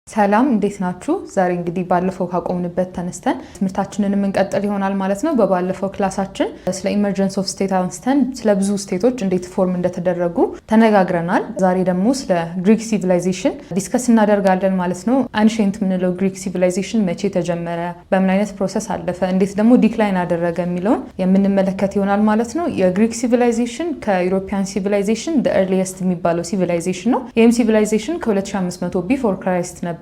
ሰላም እንዴት ናችሁ? ዛሬ እንግዲህ ባለፈው ካቆምንበት ተነስተን ትምህርታችንን እንቀጥል ይሆናል ማለት ነው። በባለፈው ክላሳችን ስለ ኢመርጀንስ ኦፍ ስቴት አንስተን ስለ ብዙ ስቴቶች እንዴት ፎርም እንደተደረጉ ተነጋግረናል። ዛሬ ደግሞ ስለ ግሪክ ሲቪላይዜሽን ዲስከስ እናደርጋለን ማለት ነው። አንሺየንት የምንለው ግሪክ ሲቪላይዜሽን መቼ ተጀመረ፣ በምን አይነት ፕሮሰስ አለፈ፣ እንዴት ደግሞ ዲክላይን አደረገ የሚለውን የምንመለከት ይሆናል ማለት ነው። የግሪክ ሲቪላይዜሽን ከዩሮፒያን ሲቪላይዜሽን ኤርሊየስት የሚባለው ሲቪላይዜሽን ነው። ይህም ሲቪላይዜሽን ከ2500 ቢፎር ክራይስት ነበረ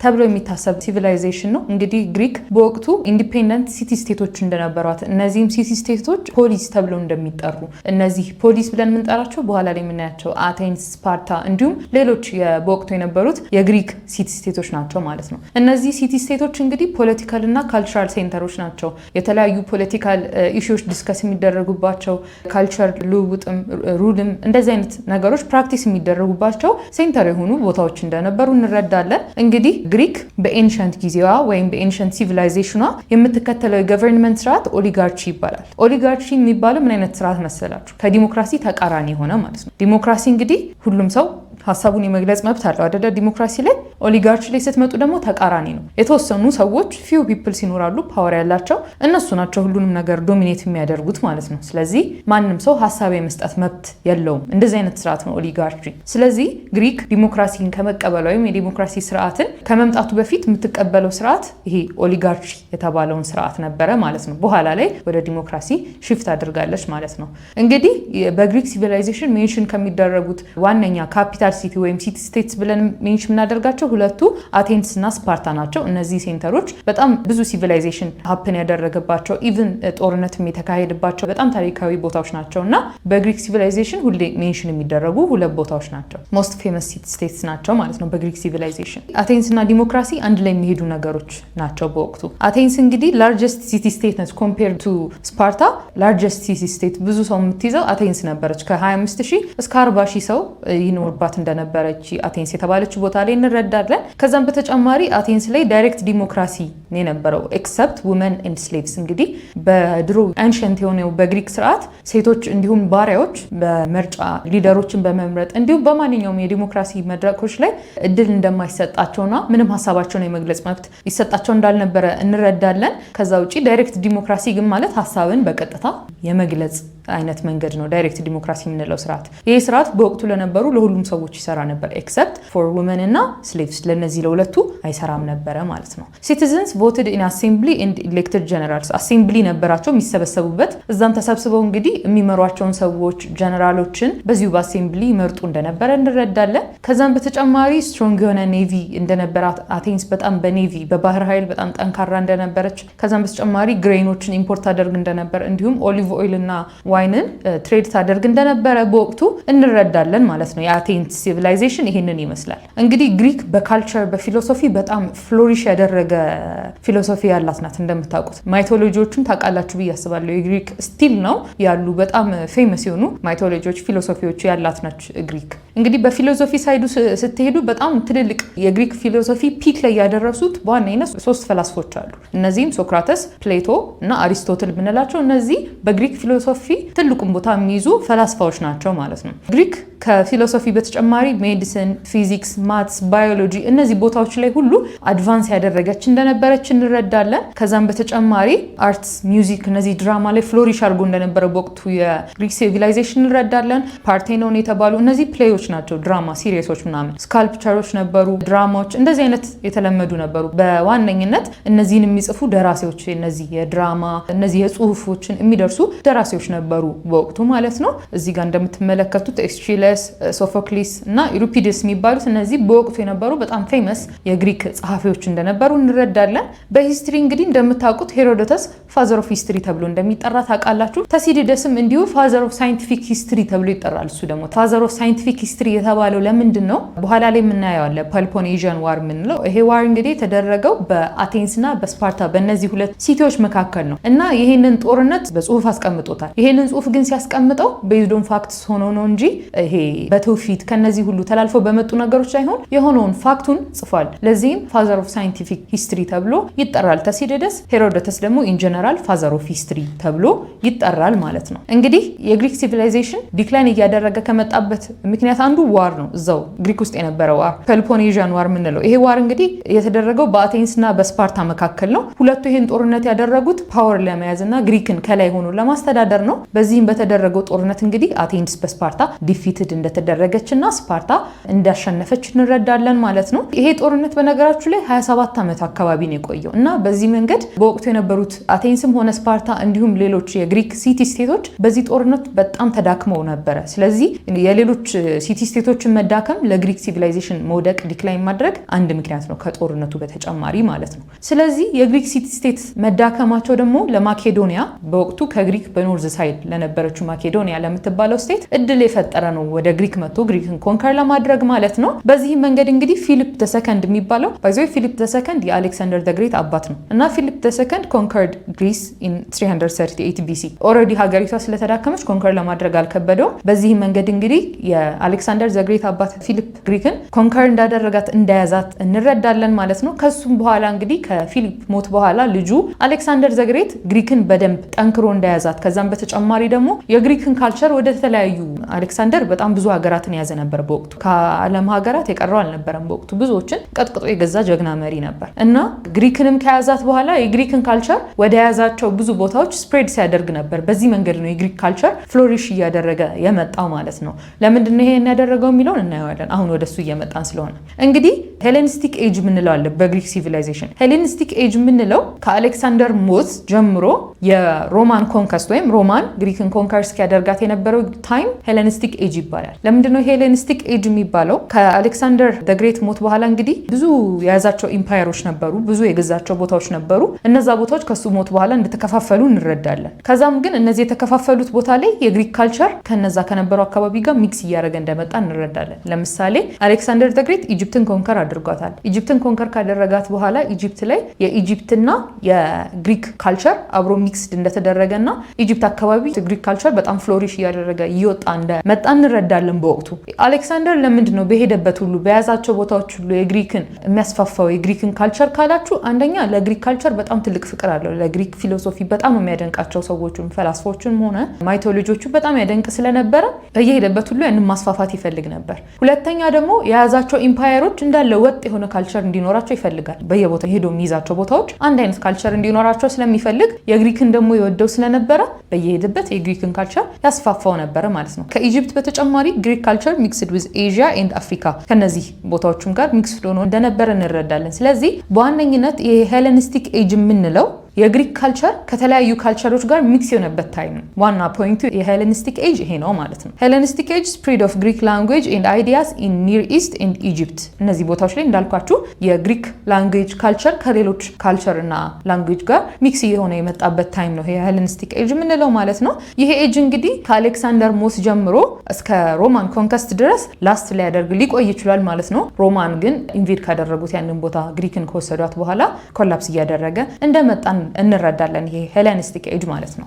ተብሎ የሚታሰብ ሲቪላይዜሽን ነው። እንግዲህ ግሪክ በወቅቱ ኢንዲፔንደንት ሲቲ ስቴቶች እንደነበሯት እነዚህም ሲቲ ስቴቶች ፖሊስ ተብለው እንደሚጠሩ እነዚህ ፖሊስ ብለን የምንጠራቸው በኋላ ላይ የምናያቸው አቴንስ፣ ስፓርታ እንዲሁም ሌሎች በወቅቱ የነበሩት የግሪክ ሲቲ ስቴቶች ናቸው ማለት ነው። እነዚህ ሲቲ ስቴቶች እንግዲህ ፖለቲካል እና ካልቸራል ሴንተሮች ናቸው። የተለያዩ ፖለቲካል ኢሹዎች ዲስከስ የሚደረጉባቸው ካልቸር ልውውጥም ሩልም እንደዚህ አይነት ነገሮች ፕራክቲስ የሚደረጉባቸው ሴንተር የሆኑ ቦታዎች እንደነበሩ እንረዳለን። እንግዲህ ግሪክ በኤንሸንት ጊዜዋ ወይም በኤንሸንት ሲቪላይዜሽኗ የምትከተለው የገቨርንመንት ስርዓት ኦሊጋርቺ ይባላል። ኦሊጋርቺ የሚባለው ምን አይነት ስርዓት መሰላችሁ? ከዲሞክራሲ ተቃራኒ የሆነ ማለት ነው። ዲሞክራሲ እንግዲህ ሁሉም ሰው ሀሳቡን የመግለጽ መብት አለው አይደለ? ዲሞክራሲ ላይ። ኦሊጋርቺ ላይ ስትመጡ ደግሞ ተቃራኒ ነው። የተወሰኑ ሰዎች ፊው ፒፕልስ ይኖራሉ፣ ፓወር ያላቸው እነሱ ናቸው ሁሉንም ነገር ዶሚኔት የሚያደርጉት ማለት ነው። ስለዚህ ማንም ሰው ሀሳብ የመስጠት መብት የለውም። እንደዚህ አይነት ስርዓት ነው ኦሊጋርቺ። ስለዚህ ግሪክ ዲሞክራሲን ከመቀበል ወይም የዲሞክራሲ ስርዓትን ከመምጣቱ በፊት የምትቀበለው ስርዓት ይሄ ኦሊጋርቺ የተባለውን ስርዓት ነበረ ማለት ነው። በኋላ ላይ ወደ ዲሞክራሲ ሽፍት አድርጋለች ማለት ነው። እንግዲህ በግሪክ ሲቪላይዜሽን ሜንሽን ከሚደረጉት ዋነኛ ካፒታል ሲቲ ወይም ሲቲ ስቴትስ ብለን ሜንሽን የምናደርጋቸው ሁለቱ አቴንስ እና ስፓርታ ናቸው። እነዚህ ሴንተሮች በጣም ብዙ ሲቪላይዜሽን ሀፕን ያደረገባቸው ኢቭን ጦርነትም የተካሄደባቸው በጣም ታሪካዊ ቦታዎች ናቸው እና በግሪክ ሲቪላይዜሽን ሁሌ ሜንሽን የሚደረጉ ሁለት ቦታዎች ናቸው። ሞስት ፌመስ ሲቲ ስቴትስ ናቸው ማለት ነው በግሪክ ሲቪላይዜሽን። አቴንስ እና ዲሞክራሲ አንድ ላይ የሚሄዱ ነገሮች ናቸው በወቅቱ። አቴንስ እንግዲህ ላርጀስት ሲቲ ስቴት ነች ኮምፔር ቱ ስፓርታ። ላርጀስት ሲቲ ስቴት ብዙ ሰው የምትይዘው አቴንስ ነበረች። ከ25,000 እስከ 40,000 ሰው ይኖርባት እንደነበረች አቴንስ የተባለችው ቦታ ላይ እንረዳለን። ከዛም በተጨማሪ አቴንስ ላይ ዳይሬክት ዲሞክራሲ ነው የነበረው ኤክሰፕት ውመን ኤንድ ስሌቭስ። እንግዲህ በድሮ አንሸንት የሆነው በግሪክ ስርዓት ሴቶች እንዲሁም ባሪያዎች በምርጫ ሊደሮችን በመምረጥ እንዲሁም በማንኛውም የዲሞክራሲ መድረኮች ላይ እድል እንደማይሰጣቸውና ምንም ሀሳባቸውን የመግለጽ መብት ይሰጣቸው እንዳልነበረ እንረዳለን። ከዛ ውጪ ዳይሬክት ዲሞክራሲ ግን ማለት ሀሳብን በቀጥታ የመግለጽ አይነት መንገድ ነው ዳይሬክት ዲሞክራሲ የምንለው ስርዓት። ይህ ስርዓት በወቅቱ ለነበሩ ለሁሉም ሰዎች ይሰራ ነበር ኤክሰፕት ፎር ውመን እና ስሌቭስ። ለነዚህ ለሁለቱ አይሰራም ነበረ ማለት ነው። ሲቲዘንስ ቮትድ ኢን አሴምብሊ ኤንድ ኢሌክትድ ጀነራልስ። አሴምብሊ ነበራቸው የሚሰበሰቡበት። እዛም ተሰብስበው እንግዲህ የሚመሯቸውን ሰዎች ጀነራሎችን በዚሁ በአሴምብሊ ይመርጡ እንደነበረ እንረዳለን። ከዛም በተጨማሪ ስትሮንግ የሆነ ኔቪ እንደነበራት አቴንስ በጣም በኔቪ በባህር ኃይል በጣም ጠንካራ እንደነበረች፣ ከዛም በተጨማሪ ግሬኖችን ኢምፖርት ታደርግ እንደነበር እንዲሁም ኦሊቭ ኦይል እና ዋይንን ትሬድ ታደርግ እንደነበረ በወቅቱ እንረዳለን ማለት ነው። የአቴንስ ሲቪላይዜሽን ይሄንን ይመስላል። እንግዲህ ግሪክ በካልቸር በፊሎሶፊ በጣም ፍሎሪሽ ያደረገ ፊሎሶፊ ያላት ናት። እንደምታውቁት ማይቶሎጂዎቹን ታውቃላችሁ ብዬ አስባለሁ። የግሪክ ስቲል ነው ያሉ በጣም ፌመስ የሆኑ ማይቶሎጂዎች ፊሎሶፊዎች ያላት ናች ግሪክ። እንግዲህ በፊሎሶፊ ሳይዱ ስትሄዱ በጣም ትልልቅ የግሪክ ፊሎሶፊ ፒክ ላይ ያደረሱት በዋነኝነት 3 ፈላስፎች አሉ። እነዚህም ሶክራተስ፣ ፕሌቶ እና አሪስቶትል ብንላቸው እነዚህ በግሪክ ፊሎሶፊ ትልቁን ቦታ የሚይዙ ፈላስፋዎች ናቸው ማለት ነው። ግሪክ ከፊሎሶፊ በተጨማሪ ሜዲሲን፣ ፊዚክስ፣ ማትስ፣ ባዮሎጂ እነዚህ ቦታዎች ላይ ሁሉ አድቫንስ ያደረገች እንደነበረች እንረዳለን። ከዛም በተጨማሪ አርትስ፣ ሚውዚክ እነዚህ ድራማ ላይ ፍሎሪሽ አድርጎ እንደነበረ በወቅቱ የግሪክ ሲቪላይዜሽን እንረዳለን። ፓርቴኖን የተባሉ እነዚህ ፕሌዮች ናቸው፣ ድራማ ሲሪየሶች ምናምን። ስካልፕቸሮች ነበሩ፣ ድራማዎች እንደዚህ አይነት የተለመዱ ነበሩ። በዋነኝነት እነዚህን የሚጽፉ ደራሲዎች እነዚህ የድራማ እነዚህ የጽሁፎችን የሚደርሱ ደራሲዎች ነበሩ በወቅቱ ማለት ነው። እዚህ ጋር እንደምትመለከቱት ኤስቺለስ፣ ሶፎክሊስ እና ዩሪፒድስ የሚባሉት እነዚህ በወቅቱ የነበሩ በጣም ፌመስ የግሪክ ጸሐፊዎች እንደነበሩ እንረዳለን። በሂስትሪ እንግዲህ እንደምታውቁት ሄሮዶተስ ፋዘር ኦፍ ሂስትሪ ተብሎ እንደሚጠራ ታውቃላችሁ። ተሲዲደስም እንዲሁ ፋዘር ኦፍ ሳይንቲፊክ ሂስትሪ ተብሎ ይጠራል። እሱ ደግሞ ፋዘር ኦፍ ሳይንቲፊክ ሂስትሪ የተባለው ለምንድን ነው? በኋላ ላይ የምናየው አለ ፐልፖኔዥያን ዋር የምንለው። ይሄ ዋር እንግዲህ የተደረገው በአቴንስ እና በስፓርታ በእነዚህ ሁለት ሲቲዎች መካከል ነው እና ይሄንን ጦርነት በጽሁፍ አስቀምጦታል። ይሄንን ጽሁፍ ግን ሲያስቀምጠው ቤዝድ ኦን ፋክትስ ሆኖ ነው እንጂ ይሄ በትውፊት ከነዚህ ሁሉ ተላልፈው በመጡ ነገሮች ሳይሆን የሆነውን ፋክቱን ጽፏል። ለዚህም ፋዘር ኦፍ ሳይንቲፊክ ሂስትሪ ተብሎ ይጠራል ተሲዲደስ። ሄሮዶተስ ደግሞ ኢን ጀነራል ፋዘር ኦፍ ሂስትሪ ተብሎ ይጠራል ማለት ነው። እንግዲህ የግሪክ ሲቪላይዜሽን ዲክላይን እያደረገ ከመጣበት ምክንያት አንዱ ዋር ነው። እዛው ግሪክ ውስጥ የነበረ ዋር ፔሎፖኔዥያን ዋር የምንለው ይሄ ዋር እንግዲህ የተደረገው በአቴንስና በስፓርታ መካከል ነው። ሁለቱ ይህን ጦርነት ያደረጉት ፓወር ለመያዝና ግሪክን ከላይ ሆኖ ለማስተዳደር ነው። በዚህም በተደረገው ጦርነት እንግዲህ አቴንስ በስፓርታ ዲፊትድ እንደተደረገችና ስፓርታ እንዳሸነፈች እንረዳለን ማለት ነው። ይሄ ጦርነት በነገራችሁ ላይ 27 ዓመት አካባቢ ነው የቆየው እና በዚህ መንገድ በወቅቱ የነበሩት አቴንስም ሆነ ስፓርታ እንዲሁም ሌሎች የግሪክ ሲቲ ስቴቶች በዚህ ጦርነት በጣም ተዳክመው ነበረ። ስለዚህ የሌሎች ሲቲ ስቴቶችን መዳከም ለግሪክ ሲቪላይዜሽን መውደቅ ዲክላይን ማድረግ አንድ ምክንያት ነው ከጦርነቱ በተጨማሪ ማለት ነው። ስለዚህ የግሪክ ሲቲ ስቴት መዳከማቸው ደግሞ ለማኬዶኒያ በወቅቱ ከግሪክ በኖርዝ ሳይድ ለነበረችው ማኬዶኒያ ለምትባለው ስቴት እድል የፈጠረ ነው። ወደ ግሪክ መጥቶ ግሪክን ኮንከር ለማድረግ ማለት ነው። በዚህ መንገድ እንግዲህ ፊሊፕ ተሰከንድ የሚባለው ባይዞ ፊሊፕ ተሰከንድ የአሌክሳንደር ዘ ግሬት አባት ነው እና ፊሊፕ ተሰከንድ ኮንከርድ ግሪስ ኢን 338 ቢሲ ኦልሬዲ ሀገሪቷ ስለተዳከመች ኮንከር ለማድረግ አልከበደውም። በዚህ መንገድ እንግዲህ የአሌክሳንደር ዘ ግሬት አባት ፊሊፕ ግሪክን ኮንከር እንዳደረጋት እንደያዛት እንረዳለን ማለት ነው። ከሱም በኋላ እንግዲህ ከፊሊፕ ሞት በኋላ ልጁ አሌክሳንደር ዘ ግሬት ግሪክን በደንብ ጠንክሮ እንደያዛት ከዛም በተጨማሪ ደግሞ የግሪክን ካልቸር ወደ ተለያዩ አሌክሳንደር በጣም ብዙ ሀገራትን የያዘ ነበር በወቅቱ ከዓለም ሀገራት የቀረው አልነበረም። በወቅቱ ብዙዎችን ቀጥቅጦ የገዛ ጀግና መሪ ነበር እና ግሪክንም ከያዛት በኋላ የግሪክን ካልቸር ወደ ያዛቸው ብዙ ቦታዎች ስፕሬድ ሲያደርግ ነበር። በዚህ መንገድ ነው የግሪክ ካልቸር ፍሎሪሽ እያደረገ የመጣው ማለት ነው። ለምንድን ነው ይሄን ያደረገው የሚለውን እናየዋለን አሁን ወደሱ እየመጣን ስለሆነ። እንግዲህ ሄሌኒስቲክ ኤጅ የምንለው አለ በግሪክ ሲቪላይዜሽን። ሄሌኒስቲክ ኤጅ የምንለው ከአሌክሳንደር ሞት ጀምሮ የሮማን ኮንከስት ወይም ሮማን ግሪክን ኮንከር እስኪያደርጋት የነበረው ታይም ሄሌኒስቲክ ኤጅ ይባላል። ለምንድነው ሄሌኒስቲክ ኤጅ የሚባለው? ከአሌክሳንደር ዘ ግሬት ሞት በኋላ እንግዲህ ብዙ የያዛቸው ኢምፓየሮች ነበሩ፣ ብዙ የገዛቸው ቦታዎች ነበሩ። እነዛ ቦታዎች ከሱ ሞት በኋላ እንደተከፋፈሉ እንረዳለን። ከዛም ግን እነዚህ የተከፋፈሉት ቦታ ላይ የግሪክ ካልቸር ከነዛ ከነበረው አካባቢ ጋር ሚክስ እያደረገ እንደመጣ እንረዳለን። ለምሳሌ አሌክሳንደር ዘ ግሬት ኢጅፕትን ኮንከር አድርጓታል። ኢጅፕትን ኮንከር ካደረጋት በኋላ ኢጅፕት ላይ የኢጅፕትና የግሪክ ካልቸር አብሮ ሚክስድ እንደተደረገና ኢጅፕት አካባቢ ግሪክ ካልቸር በጣም ፍሎሪሽ እያደረገ እየወጣ እንደመጣ እንረዳለን። በወቅቱ አሌክሳንደር ለምንድን ነው በሄደበት ሁሉ በያዛቸው ቦታዎች ሁሉ የግሪክን የሚያስፋፋው የግሪክን ካልቸር ካላችሁ፣ አንደኛ ለግሪክ ካልቸር በጣም ትልቅ ፍቅር አለው። ለግሪክ ፊሎሶፊ በጣም የሚያደንቃቸው ሰዎችም ፈላስፎችም ሆነ ማይቶሎጂዎቹ በጣም ያደንቅ ስለነበረ በየሄደበት ሁሉ ያንን ማስፋፋት ይፈልግ ነበር። ሁለተኛ ደግሞ የያዛቸው ኢምፓየሮች እንዳለ ወጥ የሆነ ካልቸር እንዲኖራቸው ይፈልጋል። በየቦታው ሄዶ የሚይዛቸው ቦታዎች አንድ አይነት ካልቸር እንዲኖራቸው ስለሚፈልግ የግሪክን ደግሞ የወደው ስለነበረ በየሄደበት የግሪክን ካልቸር ያስፋፋው ነበረ ማለት ነው። ከኢጅፕት በተጨማሪ ግሪክ ካልቸር ሚክስድ ዊዝ ኤዥያ ኤንድ አፍሪካ ከነዚህ ቦታዎችም ጋር ሚክስድ ሆኖ እንደነበረ እንረዳለን። ስለዚህ በዋነኝነት የሄሌኒስቲክ ኤጅ የምንለው የግሪክ ካልቸር ከተለያዩ ካልቸሮች ጋር ሚክስ የሆነበት ታይም ነው። ዋና ፖይንቱ የሄሌኒስቲክ ኤጅ ይሄ ነው ማለት ነው። ሄሌኒስቲክ ኤጅ ስፕሪድ ኦፍ ግሪክ ላንጉዌጅ ኤንድ አይዲያስ ኢን ኒር ኢስት ኤንድ ኢጅፕት። እነዚህ ቦታዎች ላይ እንዳልኳችሁ የግሪክ ላንጉዌጅ ካልቸር ከሌሎች ካልቸር እና ላንጉዌጅ ጋር ሚክስ የሆነ የመጣበት ታይም ነው የሄሌኒስቲክ ኤጅ የምንለው ማለት ነው። ይሄ ኤጅ እንግዲህ ከአሌክሳንደር ሞት ጀምሮ እስከ ሮማን ኮንከስት ድረስ ላስት ሊያደርግ ሊቆይ ይችላል ማለት ነው። ሮማን ግን ኢንቬድ ካደረጉት ያንን ቦታ ግሪክን ከወሰዷት በኋላ ኮላፕስ እያደረገ እንደመጣን እንረዳለን። ይሄ ሄሌኒስቲክ ኤጅ ማለት ነው።